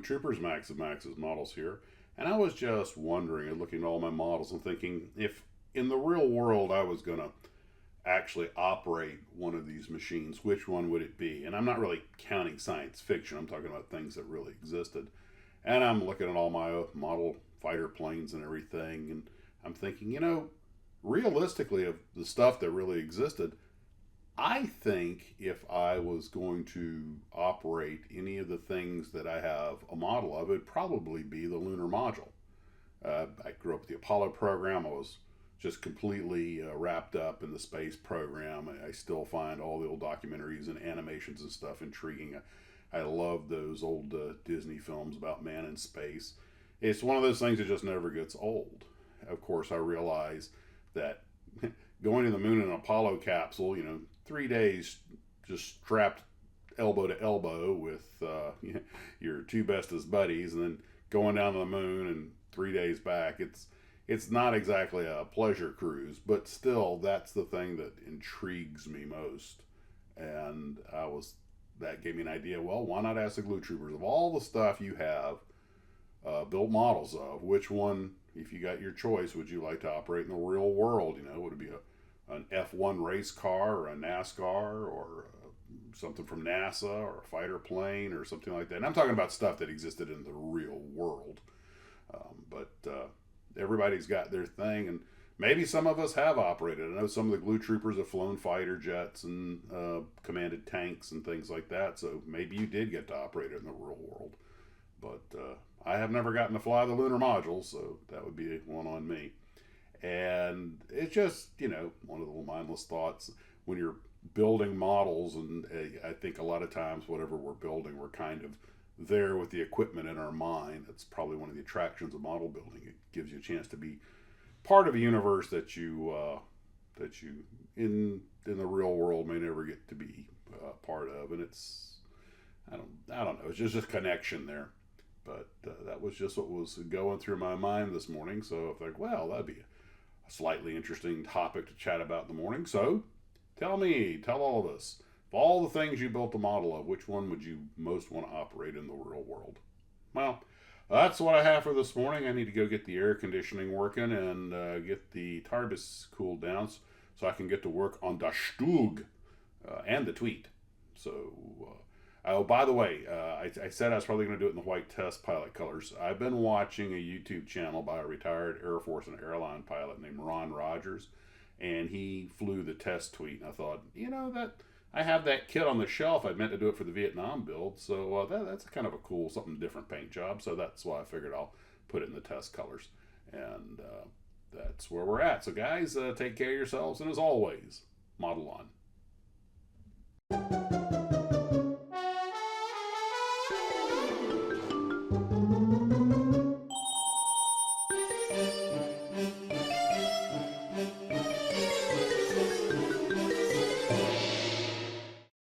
Troopers Max of Max's models here, and I was just wondering and looking at all my models and thinking if in the real world I was going to actually operate one of these machines, which one would it be? And I'm not really counting science fiction, I'm talking about things that really existed. And I'm looking at all my model fighter planes and everything, and I'm thinking, realistically, of the stuff that really existed, I think if I was going to operate any of the things that I have a model of, it'd probably be the lunar module. I grew up with the Apollo program. I was just completely wrapped up in the space program. I still find all the old documentaries and animations and stuff intriguing. I love those old Disney films about man in space. It's one of those things that just never gets old. Of course, I realize that going to the moon in an Apollo capsule, 3 days just strapped elbow to elbow with your two bestest buddies, and then going down to the moon and 3 days back, it's not exactly a pleasure cruise, but still, that's the thing that intrigues me most. And that gave me an idea. Well, why not ask the Glue Troopers, of all the stuff you have built models of, which one, if you got your choice, would you like to operate in the real world? Would it be an F1 race car or a NASCAR or something from NASA or a fighter plane or something like that? And I'm talking about stuff that existed in the real world. But everybody's got their thing, and maybe some of us have operated. I know some of the Glue Troopers have flown fighter jets and commanded tanks and things like that, so maybe you did get to operate it in the real world. But I have never gotten to fly the lunar module, so that would be one on me. And it's just, one of the little mindless thoughts when you're building models, and I think a lot of times whatever we're building, we're kind of there with the equipment in our mind. That's probably one of the attractions of model building. It gives you a chance to be part of a universe that you in the real world may never get to be part of, and it's I don't know. It's just a connection there. But that was just what was going through my mind this morning. So I think, well, that'd be a slightly interesting topic to chat about in the morning. So tell all of us, of all the things you built a model of, which one would you most want to operate in the real world? Well, that's what I have for this morning. I need to go get the air conditioning working and get the TARDIS cooled down so I can get to work on the Stug and the tweet. So, oh, by the way, I said I was probably going to do it in the white test pilot colors. I've been watching a YouTube channel by a retired Air Force and airline pilot named Ron Rogers, and he flew the test tweet. And I thought, that I have that kit on the shelf. I meant to do it for the Vietnam build, so that's kind of a cool, something different paint job. So that's why I figured I'll put it in the test colors, and that's where we're at. So guys, take care of yourselves, and as always, model on.